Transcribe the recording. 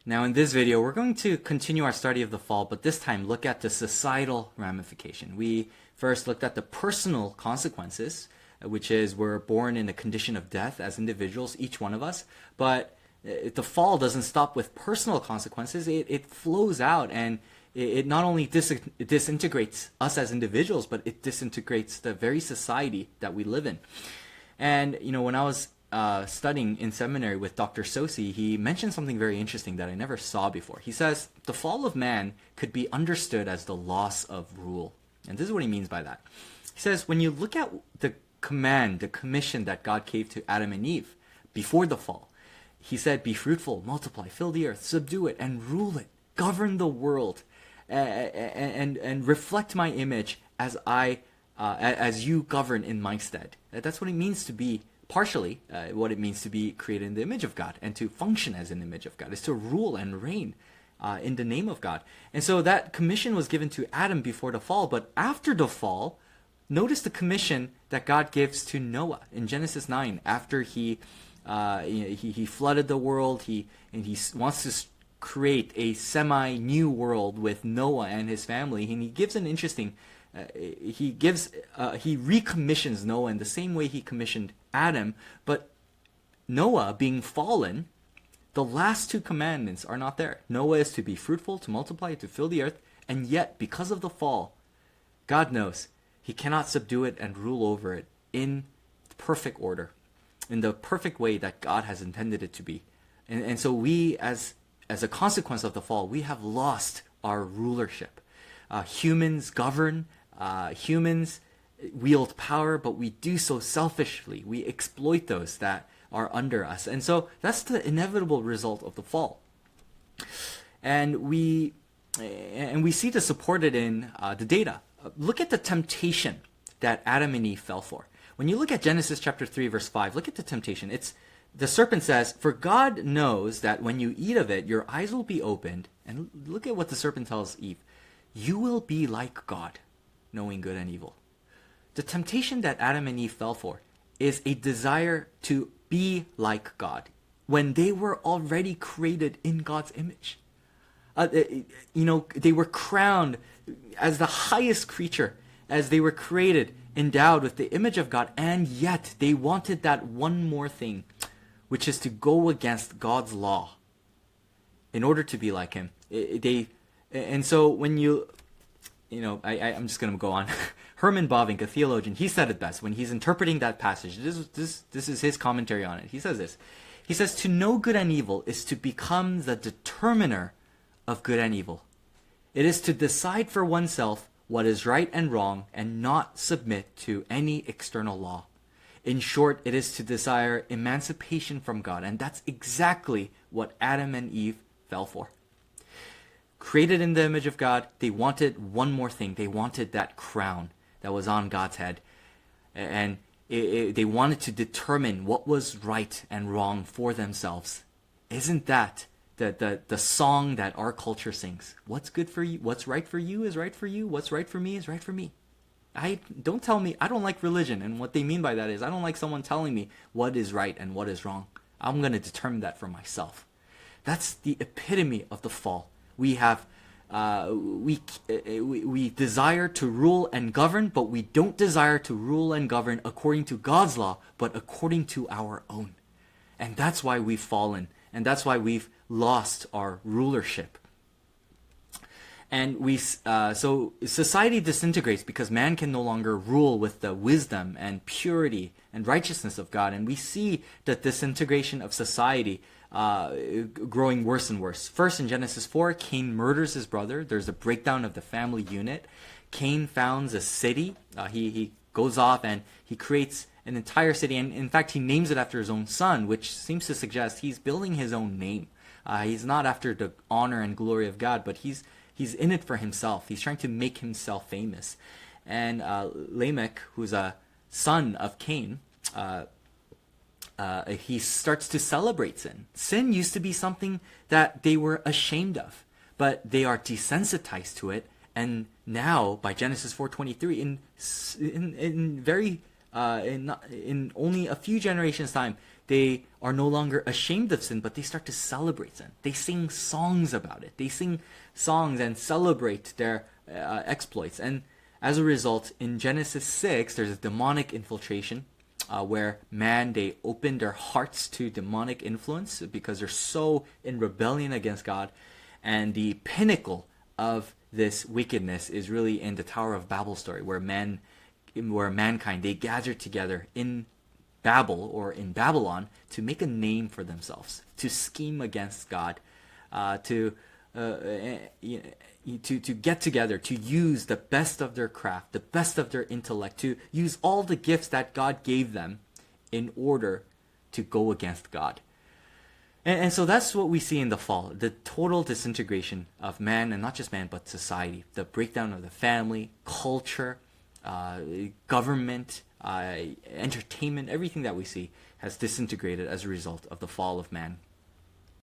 Now in this video, we're going to continue our study of the fall, but this time look at the societal ramification. We first looked at the personal consequences, which is we're born in a condition of death as individuals, each one of us, but the fall doesn't stop with personal consequences. It flows out, and it not only disintegrates us as individuals, but it disintegrates the very society that we live in. And when I was studying in seminary with Dr. Sosi, he mentioned something very interesting that I never saw before. He says the fall of man could be understood as the loss of rule. And this is what he means by that. He says when you look at the command, the commission that God gave to Adam and Eve before the fall, he said, be fruitful, multiply, fill the earth, subdue it, and rule it, govern the world, and reflect my image as you govern in my stead. That's what it means to be partially what it means to be created in the image of God and to function as an image of God is to rule and reign in the name of God. And so that commission was given to Adam before the fall, but after the fall, notice the commission that God gives to Noah in Genesis 9 after he flooded the world. He wants to create a semi-new world with Noah and his family, and he gives an interesting he recommissions Noah in the same way he commissioned Adam, but Noah being fallen, the last two commandments are not there. Noah is to be fruitful, to multiply, to fill the earth, and yet because of the fall, God knows he cannot subdue it and rule over it in perfect order, in the perfect way that God has intended it to be. And so we, as a consequence of the fall, we have lost our rulership. Humans govern, humans wield power, but we do so selfishly. We exploit those that are under us. And so that's the inevitable result of the fall. And we see this supported in the data. Look at the temptation that Adam and Eve fell for. When you look at Genesis chapter 3, verse 5, look at the temptation. The serpent says, for God knows that when you eat of it, your eyes will be opened. And look at what the serpent tells Eve. You will be like God, knowing good and evil. The temptation that Adam and Eve fell for is a desire to be like God when they were already created in God's image. They were crowned as the highest creature, as they were created, endowed with the image of God, and yet they wanted that one more thing, which is to go against God's law in order to be like Him. And so when I'm just going to go on. Herman Bavinck, a theologian, he said it best when he's interpreting that passage. This is his commentary on it. He says this. He says, to know good and evil is to become the determiner of good and evil. It is to decide for oneself what is right and wrong and not submit to any external law. In short, it is to desire emancipation from God. And that's exactly what Adam and Eve fell for. Created in the image of God, they wanted one more thing. They wanted that crown that was on God's head. And they wanted to determine what was right and wrong for themselves. Isn't that the song that our culture sings? What's good for you? What's right for you is right for you. What's right for me is right for me. Don't tell me, I don't like religion. And what they mean by that is I don't like someone telling me what is right and what is wrong. I'm going to determine that for myself. That's the epitome of the fall. We have, we desire to rule and govern, but we don't desire to rule and govern according to God's law, but according to our own. And that's why we've fallen, and that's why we've lost our rulership. And so society disintegrates because man can no longer rule with the wisdom and purity and righteousness of God. And we see the disintegration of society growing worse and worse. First, in Genesis 4, Cain murders his brother. There's a breakdown of the family unit. Cain founds a city. He goes off and he creates an entire city. And in fact, he names it after his own son, which seems to suggest he's building his own name. He's not after the honor and glory of God, but he's in it for himself. He's trying to make himself famous. And Lamech, who's a son of Cain, he starts to celebrate sin. Sin used to be something that they were ashamed of, but they are desensitized to it. And now, by Genesis 4:23, in only a few generations' time, they are no longer ashamed of sin, but they start to celebrate sin. They sing songs about it. They sing songs and celebrate their exploits. And as a result, in Genesis 6, there's a demonic infiltration where they open their hearts to demonic influence because they're so in rebellion against God. And the pinnacle of this wickedness is really in the Tower of Babel story, where mankind, they gathered together in Babel or in Babylon to make a name for themselves, to scheme against God, to get together, to use the best of their craft, the best of their intellect, to use all the gifts that God gave them in order to go against God. And so that's what we see in the fall, the total disintegration of man, and not just man, but society, the breakdown of the family, culture, government, entertainment, everything that we see has disintegrated as a result of the fall of man.